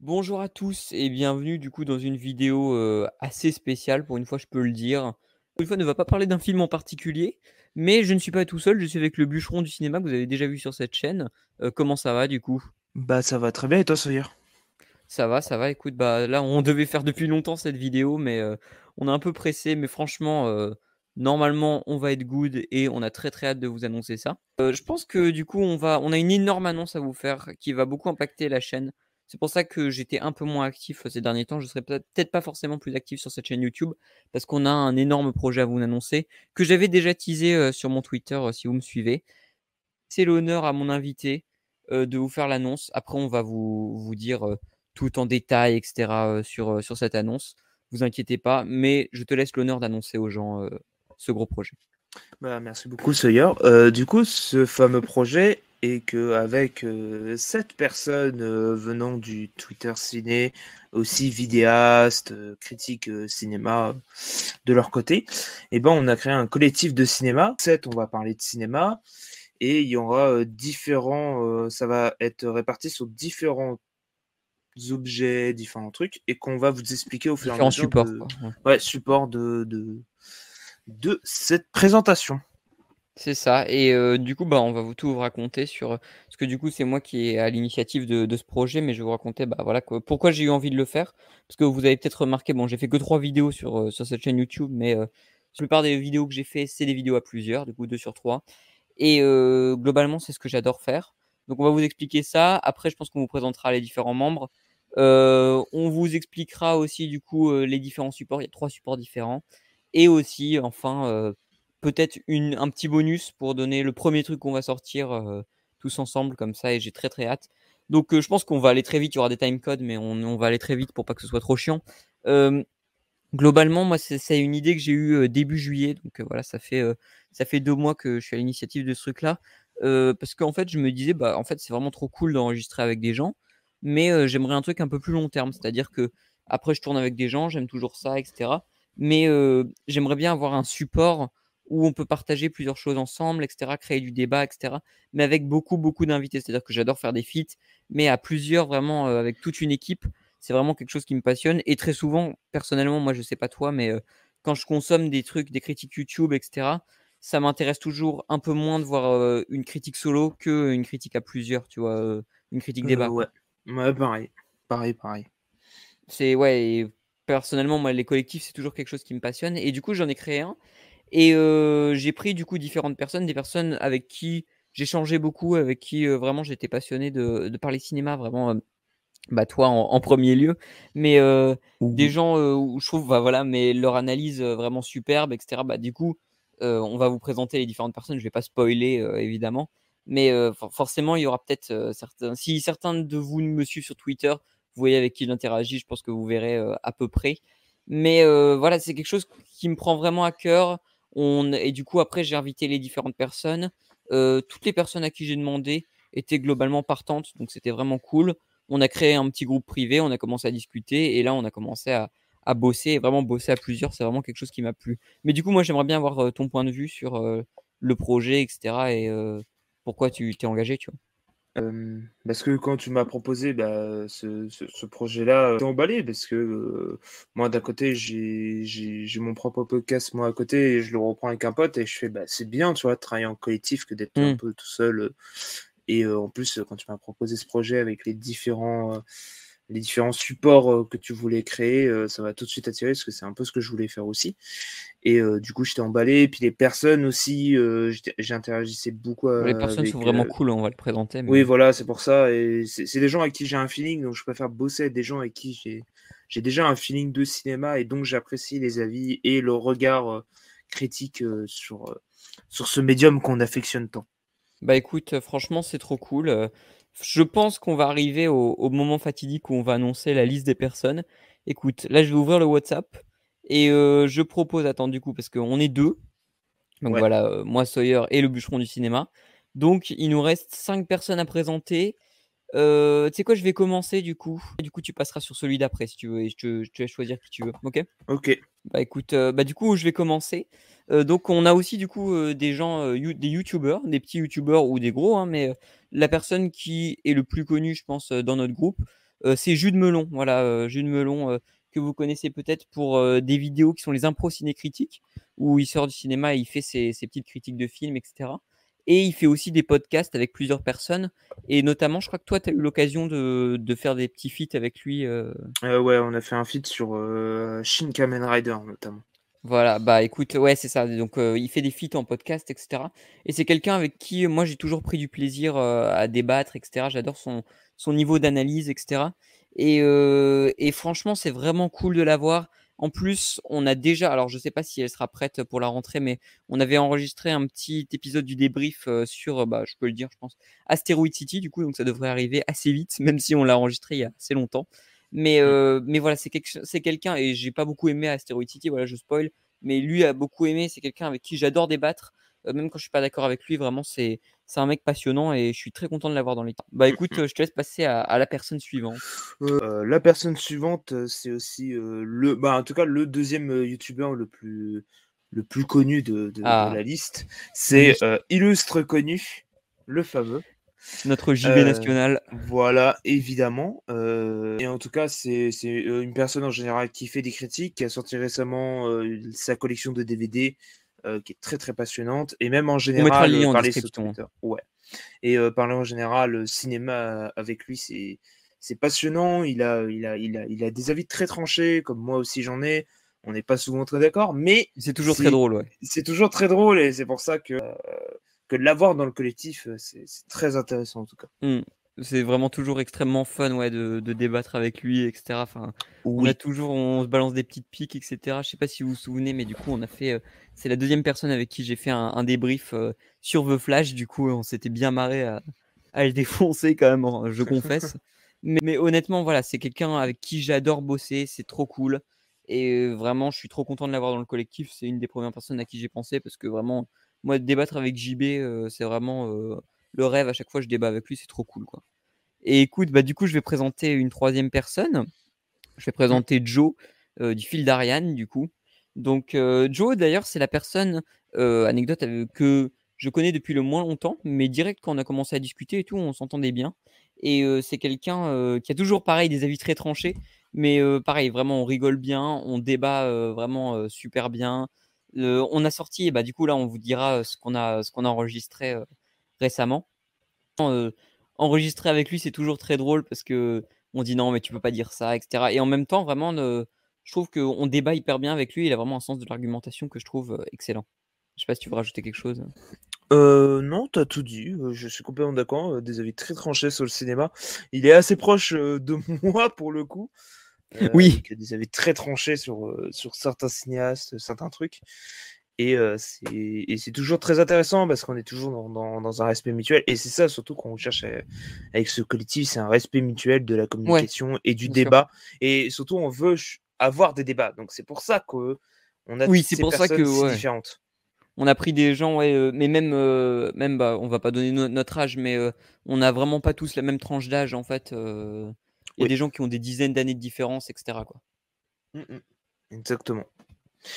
Bonjour à tous et bienvenue du coup dans une vidéo, assez spéciale pour une fois je peux le dire. Pour une fois ne va pas parler d'un film en particulier, mais je ne suis pas tout seul, je suis avec le bûcheron du cinéma que vous avez déjà vu sur cette chaîne. Comment ça va du coup? Bah ça va très bien et toi Sawyer? Ça va, écoute, bah, là on devait faire depuis longtemps cette vidéo mais, on est un peu pressé mais franchement, normalement on va être good et on a très, très hâte de vous annoncer ça. Je pense que du coup on a une énorme annonce à vous faire qui va beaucoup impacter la chaîne. C'est pour ça que j'étais un peu moins actif, ces derniers temps. Je serai peut-être pas forcément plus actif sur cette chaîne YouTube parce qu'on a un énorme projet à vous annoncer que j'avais déjà teasé, sur mon Twitter, si vous me suivez. C'est l'honneur à mon invité, de vous faire l'annonce. Après, on va vous dire, tout en détail et cetera, sur cette annonce. Vous inquiétez pas, mais je te laisse l'honneur d'annoncer aux gens, ce gros projet. Bah merci beaucoup Sawyer. Du coup ce fameux projet est que avec 7 personnes venant du Twitter ciné, aussi vidéastes, critiques cinéma de leur côté, et ben on a créé un collectif de cinéma. 7 on va parler de cinéma et il y aura ça va être réparti sur différents objets, différents trucs, et qu'on va vous expliquer au fur et à Différents mesure supports, de quoi, ouais. ouais, support de cette présentation. C'est ça et du coup, bah, on va tout vous raconter sur, parce que du coup, c'est moi qui est à l'initiative de ce projet, mais je vais vous raconter, bah, voilà, pourquoi j'ai eu envie de le faire. Parce que vous avez peut-être remarqué, bon, j'ai fait que 3 vidéos sur cette chaîne YouTube, mais la plupart des vidéos que j'ai fait, c'est des vidéos à plusieurs, du coup 2 sur 3 et globalement, c'est ce que j'adore faire. Donc on va vous expliquer ça. Après, je pense qu'on vous présentera les différents membres. On vous expliquera aussi du coup, les différents supports. Il y a 3 supports différents et aussi enfin, peut-être une un petit bonus pour donner le premier truc qu'on va sortir, tous ensemble comme ça et j'ai très, très hâte. Donc je pense qu'on va aller très vite. Il y aura des timecodes mais on va aller très vite pour pas que ce soit trop chiant. Hem Globalement, moi, c'est une idée que j'ai eue, début juillet, donc voilà, ça fait 2 mois que je suis à l'initiative de ce truc-là, parce qu'en fait, je me disais: «Bah, en fait, c'est vraiment trop cool d'enregistrer avec des gens, mais j'aimerais un truc un peu plus long terme». C'est-à-dire qu'après je tourne avec des gens, j'aime toujours ça et cetera, mais j'aimerais bien avoir un support où on peut partager plusieurs choses ensemble et cetera, créer du débat et cetera, mais avec beaucoup, beaucoup d'invités. C'est-à-dire que j'adore faire des feats, mais à plusieurs vraiment, avec toute une équipe, c'est vraiment quelque chose qui me passionne et très souvent, personnellement, moi, je sais pas toi, mais quand je consomme des trucs, des critiques YouTube et cetera, ça m'intéresse toujours un peu moins de voir, une critique solo qu'une critique à plusieurs, tu vois? Une critique débat, Ouais. quoi. Ouais, pareil. Pareil, pareil. C'est ouais et personnellement, moi, les collectifs, c'est toujours quelque chose qui me passionne et du coup, j'en ai créé un et j'ai pris, du coup, différentes personnes, des personnes avec qui j'échangeais beaucoup, avec qui, vraiment j'étais passionné de parler cinéma, vraiment, bah, toi en 1er lieu, mais des Ou gens, où je trouve, bah, voilà, mais leur analyse, vraiment superbe et cetera. Bah, du coup, on va vous présenter les différentes personnes. Je vais pas spoiler, évidemment, mais forcément, il y aura peut-être, certains si certains de vous me suivent sur Twitter, vous voyez avec qui j'interagis, je pense que vous verrez, à peu près. Mais voilà, c'est quelque chose qui me prend vraiment à cœur. On et du coup, après, j'ai invité les différentes personnes. Toutes les personnes à qui j'ai demandé étaient globalement partantes, donc c'était vraiment cool. On a créé un petit groupe privé, on a commencé à discuter et là, on a commencé à bosser et vraiment bosser à plusieurs, c'est vraiment quelque chose qui m'a plu. Mais du coup, moi, j'aimerais bien avoir, ton point de vue sur, le projet et cetera et pourquoi tu t'es engagé, tu vois? parce que quand tu m'as proposé ce projet-là, j'étais emballé parce que moi d'un côté j'ai mon propre podcast moi à côté et je le reprends avec un pote et je fais bah c'est bien tu vois de travailler en collectif que d'être un Mmh. peu tout seul et en plus quand tu m'as proposé ce projet avec les différents supports que tu voulais créer, ça m'a tout de suite attiré parce que c'est un peu ce que je voulais faire aussi. Et du coup, j'étais emballé. Et puis les personnes aussi, j'interagissais beaucoup Les personnes sont avec. vraiment cool, on va le présenter, Oui, mais voilà, c'est pour ça. Et c'est des gens avec qui j'ai un feeling, donc je préfère bosser avec des gens avec qui j'ai déjà un feeling de cinéma et donc j'apprécie les avis et le regard critique sur ce médium qu'on affectionne tant. bah, écoute, franchement, c'est trop cool, je pense qu'on va arriver au moment fatidique où on va annoncer la liste des personnes. Écoute, là, je vais ouvrir le WhatsApp et je propose attends, du coup, parce qu'on est 2. Donc Ouais, voilà, moi, Sawyer et le bûcheron du cinéma. Donc il nous reste 5 personnes à présenter. Tu sais quoi? Je vais commencer du coup. Et du coup, tu passeras sur celui d'après si tu veux et je te laisse choisir qui tu veux. OK? ok. Bah écoute, bah du coup, je vais commencer. Donc on a aussi du coup, des gens, des youtubeurs, des petits youtubeurs ou des gros, hein, mais la personne qui est le plus connue, je pense, dans notre groupe, C'est Jude Melon, voilà, Jude Melon, que vous connaissez peut-être pour des vidéos qui sont les impros ciné-critiques, où il sort du cinéma et il fait ses petites critiques de films, etc. Et il fait aussi des podcasts avec plusieurs personnes. Et notamment, je crois que toi, tu as eu l'occasion de faire des petits feats avec lui. Ouais, on a fait un feat sur Shin Kamen Rider notamment. Voilà, bah écoute, ouais, c'est ça. Donc, il fait des feats en podcast, etc. Et c'est quelqu'un avec qui moi j'ai toujours pris du plaisir à débattre, etc. J'adore son niveau d'analyse, etc. Et franchement, c'est vraiment cool de l'avoir. En plus, on a déjà, alors je sais pas si elle sera prête pour la rentrée, mais on avait enregistré un petit épisode du débrief sur, bah, je peux le dire, je pense, Asteroid City, du coup, donc ça devrait arriver assez vite, même si on l'a enregistré il y a assez longtemps. Mm. Mais voilà, c'est quelqu'un, et j'ai pas beaucoup aimé Asteroid City, voilà, je spoil, mais lui a beaucoup aimé. C'est quelqu'un avec qui j'adore débattre, même quand je suis pas d'accord avec lui. Vraiment, c'est un mec passionnant et je suis très content de l'avoir dans l'équipe. Bah écoute, je te laisse passer à la personne suivante. La personne suivante, c'est aussi en tout cas, le deuxième youtubeur le plus connu de Ah la liste. oui, C'est Illustre Connu, le fameux. notre JB national. Voilà, évidemment. Et en tout cas, c'est une personne en général qui fait des critiques, qui a sorti récemment sa collection de DVD, qui est très très passionnante. Et même en On mettra général, le lien en parler sur description, hein. Twitter. Ouais. Et parler en général cinéma avec lui, c'est passionnant. Il a des avis très tranchés, comme moi aussi j'en ai. On n'est pas souvent très d'accord, mais C'est toujours très c'est drôle, ouais. c'est toujours très drôle et c'est pour ça que de l'avoir dans le collectif, c'est très intéressant en tout cas. Mmh. C'est vraiment toujours extrêmement fun, ouais, de débattre avec lui, etc. Enfin, Oui. on se balance des petites piques, etc. Je sais pas si vous vous souvenez, mais du coup, on a fait, c'est la deuxième personne avec qui j'ai fait un débrief sur The Flash. Du coup, on s'était bien marré à le défoncer quand même, hein, je confesse. Mais honnêtement, voilà, c'est quelqu'un avec qui j'adore bosser, c'est trop cool. Et vraiment, je suis trop content de l'avoir dans le collectif. C'est une des premières personnes à qui j'ai pensé parce que vraiment, moi, débattre avec JB, c'est vraiment le rêve. À chaque fois, je débat avec lui, c'est trop cool, quoi. Et écoute, bah, du coup, je vais présenter une troisième personne. Je vais Mm. présenter Joe du fil d'Ariane, du coup. Donc, Joe, d'ailleurs, c'est la personne, anecdote, que je connais depuis le moins longtemps, mais direct quand on a commencé à discuter et tout, on s'entendait bien. Et c'est quelqu'un qui a toujours, pareil, des avis très tranchés, mais pareil, vraiment, on rigole bien, on débat vraiment super bien. On a sorti, et bah, du coup, là, on vous dira ce qu'on a enregistré récemment. Heu, Enregistrer avec lui, c'est toujours très drôle parce que on dit: «Non, mais tu peux pas dire ça», et cetera. Et en même temps, vraiment, je trouve qu'on débat hyper bien avec lui. Il a vraiment un sens de l'argumentation que je trouve, excellent. Je sais pas si tu veux rajouter quelque chose? Non, t'as tout dit, je suis complètement d'accord, des avis très tranchés sur le cinéma. Il est assez proche, de moi pour le coup, Oui, avec des avis très tranchés sur certains cinéastes, certains trucs et c'est toujours très intéressant parce qu'on est toujours dans un respect mutuel et c'est ça surtout qu'on cherche, avec ce collectif, c'est un respect mutuel de la ouais, communication et du bien sûr. débat et surtout on veut avoir des débats donc c'est pour ça qu'on a Oui, toutes c'est ces pour ça que personnes si ouais, différentes. on a pris des gens, ouais, mais même, bah, on va pas donner notre âge, mais on a vraiment pas tous la même tranche d'âge, en fait. Il y a Oui. des gens qui ont des dizaines d'années de différence, et cetera, quoi. Mmh. Exactement.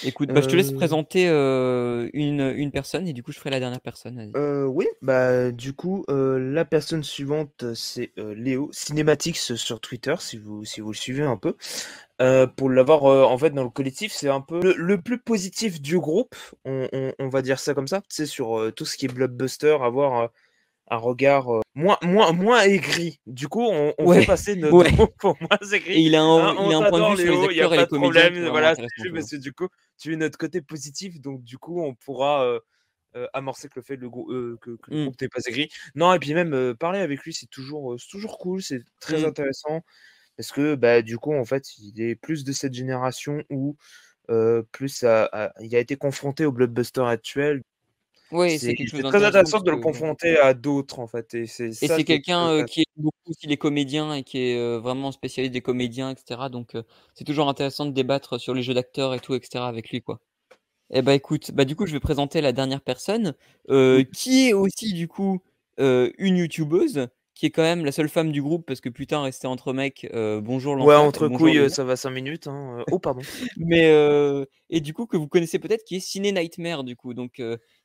Écoute, bah, je te laisse Heu présenter, une personne et du coup, je ferai la dernière personne, vas-y. Oui, bah, du coup, la personne suivante, c'est, Léo Cinématix sur Twitter, si vous le suivez un peu. Pour l'avoir, en fait, dans le collectif, c'est un peu le plus positif du groupe, on va dire ça comme ça. Tu sais, sur, tout ce qui est blockbuster, avoir, un regard, moins aigri. Du coup, on fait Ouais, passer notre ouais, groupe pour moins et aigri. Hein, il on a un point de t'adore vue sur les Léo, il y a acteurs et pas les de comédiens qui problème, est vraiment voilà, intéressant, c'est tu vois? parce que du coup, tu es notre côté positif, donc du coup, on pourra, amorcer que le fait que le Mmh. groupe n'est pas aigri. Non et puis même, parler avec lui, c'est toujours cool, c'est très Mmh. intéressant parce que, bah, du coup, en fait, il est plus de cette génération où, plus il a été confronté au blockbuster actuel. Ouais, c'est C'est quelque chose c'est très d'intéressant intéressant parce de que le ouais, confronter à d'autres, en fait et c'est et ça c'est qui est très quelqu'un, intéressant. qui aime beaucoup aussi les comédiens et qui est, vraiment spécialiste des comédiens, et cetera, donc c'est toujours intéressant de débattre sur les jeux d'acteurs et tout, et cetera, avec lui, quoi. Et bah, écoute, bah, du coup, je vais présenter la dernière personne, Oui. qui est aussi, du coup, une youtubeuse, qui est quand même la seule femme du groupe parce que putain, rester entre mecs, bonjour Ouais, l'enfer et entre bonjour couilles, les gars. ça va 5 minutes, hein, oh pardon. Mais et du coup, que vous connaissez peut-être, qui est Ciné Nightmare, du coup, donc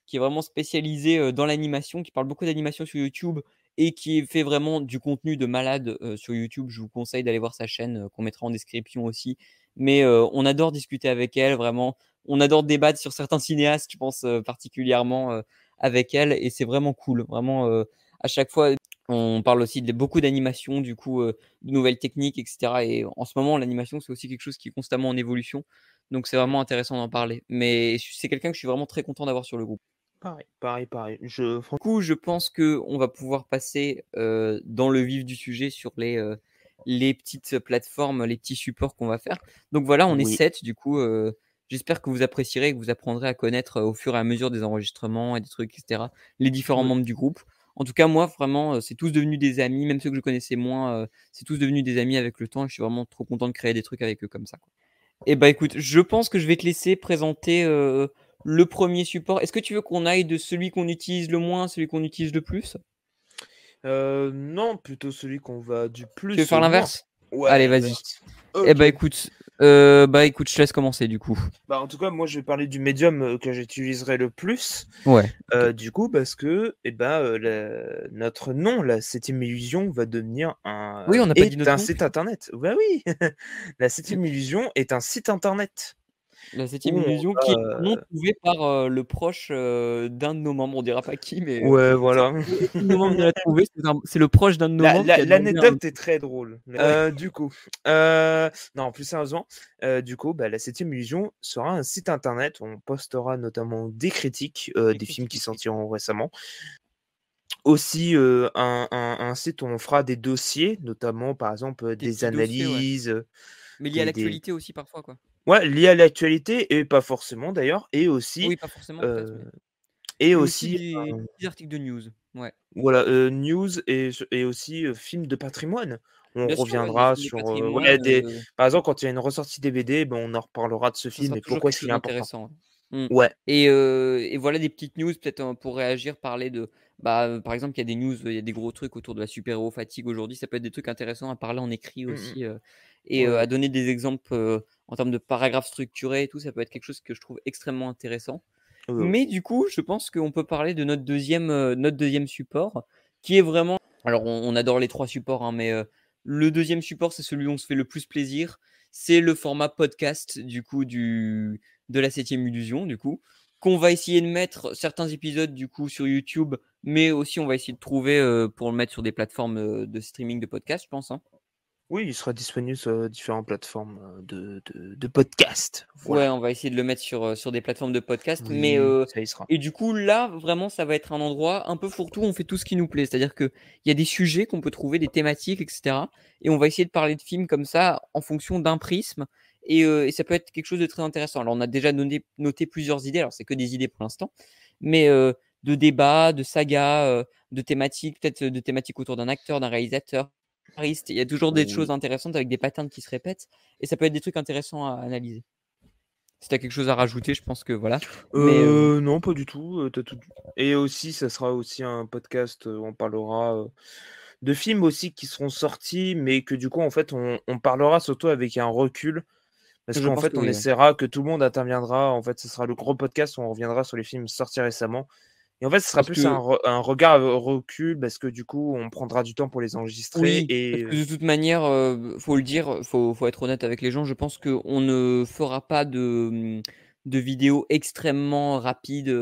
qui est vraiment spécialisé, dans l'animation, qui parle beaucoup d'animation sur YouTube et qui fait vraiment du contenu de malade sur YouTube. Je vous conseille d'aller voir sa chaîne qu'on mettra en description aussi. Mais on adore discuter avec elle, vraiment. On adore débattre sur certains cinéastes, je pense particulièrement avec elle, et c'est vraiment cool. Vraiment, à chaque fois, on parle aussi de beaucoup d'animation, du coup, de nouvelles techniques, etc. Et en ce moment, l'animation, c'est aussi quelque chose qui est constamment en évolution. Donc, c'est vraiment intéressant d'en parler. Mais c'est quelqu'un que je suis vraiment très content d'avoir sur le groupe. Pareil. Du coup, je pense qu'on va pouvoir passer dans le vif du sujet sur les petites plateformes, les petits supports qu'on va faire. Donc voilà, on est Oui. 7. Du coup, j'espère que vous apprécierez et que vous apprendrez à connaître au fur et à mesure des enregistrements et des trucs, etc., les différents Oui. membres du groupe. En tout cas, moi, vraiment, c'est tous devenus des amis, même ceux que je connaissais moins, c'est tous devenus des amis avec le temps. Et je suis vraiment trop content de créer des trucs avec eux comme ça, quoi. Et bah écoute, je pense que je vais te laisser présenter le premier support. Est-ce que tu veux qu'on aille de celui qu'on utilise le moins à celui qu'on utilise le plus? Non, plutôt celui qu'on va du Tu veux plus faire au moins. l'inverse? Allez, Ouais, vas-y. l'inverse. Eh Ok. bah écoute, je te laisse commencer du coup. Bah, en tout cas, moi, je vais parler du médium que j'utiliserai le plus. Ouais. Ok. Du coup, parce que notre nom, la septième illusion, va devenir Oui, on n'a pas dit est notre un nom, site putain. internet. Bah oui, la septième illusion est un site internet La septième où illusion on qui est va, un nom trouvé par le proche d'un de nos membres. On dira pas qui, mais ouais, c'est voilà. aucun de nos membres ne l'a trouvé. C'est le proche d'un de nos membres qui a demandé un. L'anecdote est très drôle. Ouais. Du coup, non, plus sérieusement, du coup, bah, la septième illusion sera un site internet où on postera notamment des critiques Des des films qui critiques, oui. sortiront récemment. Aussi, un site où on fera des dossiers, notamment par exemple, Des des petits dossiers, ouais. analyses, Mais liés à des l'actualité aussi parfois, quoi. ouais, liés à l'actualité et pas forcément d'ailleurs, Oui, pas forcément peut-être, heu, et mais aussi aussi, des petits articles de news. Ouais. voilà, news et aussi, films de patrimoine. On Bien sûr, ouais, des reviendra films de sur, patrimoine, ouais, des par exemple, quand il y a une ressortie DVD, ben, on en reparlera de ce ça film sera et toujours pourquoi quelque est-ce qu'il chose est important. d'intéressant. Ouais. Ouais, Et voilà des petites news peut-être, pour réagir, parler de par exemple, il y a des news, il y a des gros trucs autour de la super-héros fatigue aujourd'hui. Ça peut être des trucs intéressants à parler en écrit mmh mh. aussi, Ouais, à ouais. donner des exemples, en termes de paragraphes structurés et tout. Ça peut être quelque chose que je trouve extrêmement intéressant. Ouais. Mais du coup, je pense qu'on peut parler de notre 2e support qui est vraiment alors on adore les 3 supports, hein, mais le 2e support, c'est celui où on se fait le plus plaisir. C'est le format podcast du coup de la 7e illusion du coup, qu'on va essayer de mettre certains épisodes du coup sur YouTube, mais aussi on va essayer de trouver, pour le mettre sur des plateformes, de streaming de podcast, je pense, hein. Oui, il sera disponible sur différentes plateformes, de podcast. Ouais, Voilà. on va essayer de le mettre sur des plateformes de podcast, mais Oui, ça y sera. et du coup, là, vraiment, ça va être un endroit un peu fourre-tout, on fait tout ce qui nous plaît. C'est-à-dire qu'il y a des sujets qu'on peut trouver, des thématiques et cetera, et on va essayer de parler de films comme ça en fonction d'un prisme, et ça peut être quelque chose de très intéressant. Alors on a déjà noté plusieurs idées, alors c'est que des idées pour l'instant, mais de débats, de sagas, de thématiques, peut-être de thématiques autour d'un acteur, d'un réalisateur, il y a toujours des choses Oui. intéressantes avec des patterns qui se répètent, et ça peut être des trucs intéressants à analyser. Si tu as quelque chose à rajouter, je pense que voilà. Mais Non, pas du tout, tu tout dit et aussi, ça sera aussi un podcast, où on parlera, de films aussi qui seront sortis, mais que du coup, en fait, on parlera surtout avec un recul parce je qu'en pense fait, que on oui, ouais. essaiera que tout le monde interviendra. En fait, ce sera le gros podcast où on reviendra sur les films sortis récemment et en fait, ce sera Parce plus que un regard, recul parce que du coup, on prendra du temps pour les enregistrer oui, parce et que de toute manière, faut le dire, faut être honnête avec les gens. Je pense qu'on ne fera pas de vidéos extrêmement rapides,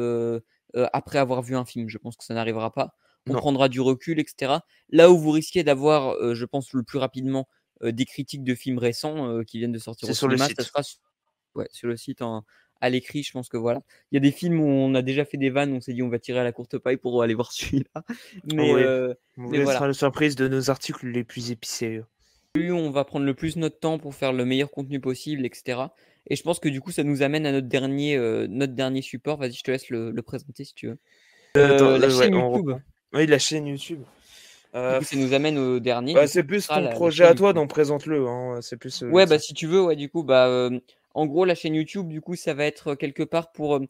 après avoir vu un film. Je pense que ça n'arrivera pas. On non, prendra du recul et cetera. Là où vous risquez d'avoir, je pense le plus rapidement, des critiques de films récents, qui viennent de sortir c'est au sur le cinéma, ça site. sera ouais, sur le site à l'écrit, je pense que voilà. Il y a des films où on a déjà fait des vannes, on s'est dit: «On va tirer à la courte paille pour aller voir celui-là». Mais Oui, heu, on vous mais laissera voilà. la surprise de nos articles les plus épicés. Plus on va prendre le plus notre temps pour faire le meilleur contenu possible et cetera, et je pense que du coup, ça nous amène à notre dernier support. Vas-y, je te laisse le présenter si tu veux. Attends, La ouais, chaîne on YouTube. reprend. Oui, la chaîne YouTube. Du Heu, coup, ça nous amène au dernier bah, du c'est coup, qui plus sera ton la projet chaîne à toi, YouTube. donc présente-le, hein, c'est plus, Ouais, bah, ça. si tu veux, ouais, du coup, en gros, la chaîne YouTube, du coup, ça va être quelque part pour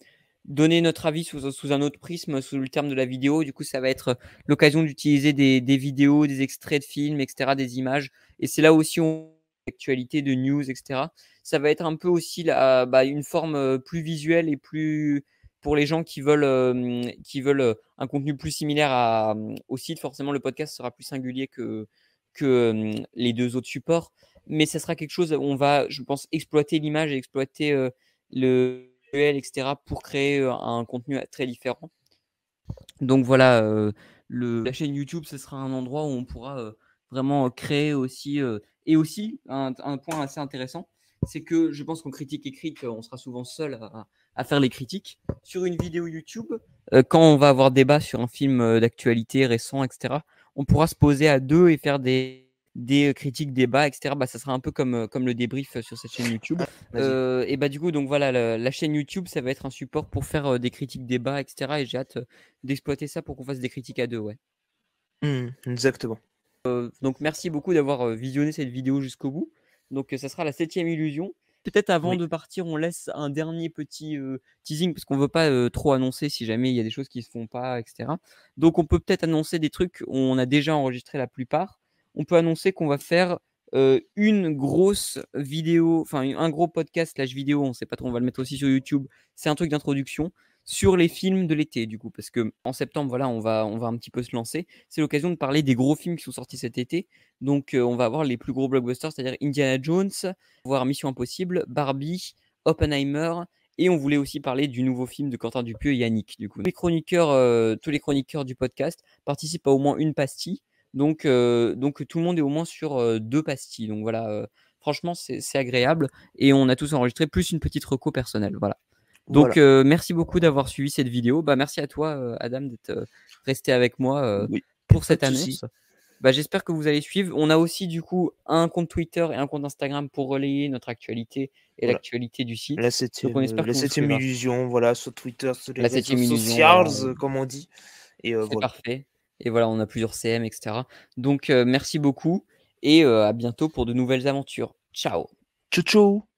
donner notre avis sous un autre prisme, sous le terme de la vidéo. Du coup, ça va être l'occasion d'utiliser des vidéos, des extraits de films, etc., des images. Et c'est là aussi on actualité de news, etc. Ça va être un peu aussi une forme plus visuelle et plus pour les gens qui veulent, un contenu plus similaire au site, forcément le podcast sera plus singulier que les 2 autres supports. Mais ça sera quelque chose où on va, je pense, exploiter l'image et exploiter, le visuel et cetera pour créer, un contenu très différent. Donc voilà, la chaîne YouTube, ce sera un endroit où on pourra, vraiment créer aussi, et aussi un point assez intéressant, c'est que je pense qu'en critique écrite, on sera souvent seul à faire les critiques. Sur une vidéo YouTube, quand on va avoir débat sur un film, d'actualité récent et cetera, on pourra se poser à 2 et faire des critiques, débats et cetera. Bah, ça sera un peu comme le débrief, sur cette chaîne YouTube. Vas-y. Et bah, du coup, donc voilà, la chaîne YouTube, ça va être un support pour faire, des critiques, débats et cetera, et j'ai hâte, d'exploiter ça pour qu'on fasse des critiques à 2, ouais. Exactement. Donc merci beaucoup d'avoir, visionné cette vidéo jusqu'au bout. Donc, ça sera la 7e illusion. Peut-être avant Oui. de partir, on laisse un dernier petit, teasing parce qu'on veut pas, trop annoncer si jamais il y a des choses qui se font pas et cetera. Donc on peut peut-être annoncer des trucs, on a déjà enregistré la plupart. On peut annoncer qu'on va faire, une grosse vidéo, enfin un gros podcast/vidéo, on sait pas trop, on va le mettre aussi sur YouTube. C'est un truc d'introduction sur les films de l'été du coup, parce qu'en septembre, voilà, on va un petit peu se lancer. C'est l'occasion de parler des gros films qui sont sortis cet été. Donc, on va avoir les plus gros blockbusters, c'est-à-dire Indiana Jones, voir Mission Impossible, Barbie, Oppenheimer, et on voulait aussi parler du nouveau film de Quentin Dupieux et Yannick, du coup. Tous les chroniqueurs du podcast participent à au moins une pastille. Donc tout le monde est au moins sur 2 pastilles. Donc voilà, franchement, c'est agréable. Et on a tous enregistré, plus une petite reco personnelle. Voilà. Donc, Voilà. merci beaucoup d'avoir suivi cette vidéo. Bah, merci à toi, Adam, d'être resté avec moi Oui. pour Pas cette de souci. annonce. Bah, j'espère que vous allez suivre. On a aussi du coup un compte Twitter et un compte Instagram pour relayer notre actualité et Voilà. l'actualité du site. La Donc, on septième, espère la que vous septième suivrez. illusion, voilà, sur Twitter, sur les La réseaux 7e illusion, sociaux, voilà, comme on dit. Et c'est voilà. parfait. Et voilà, on a plusieurs CM, et cetera. Donc, merci beaucoup et à bientôt pour de nouvelles aventures. Ciao. Ciao, ciao!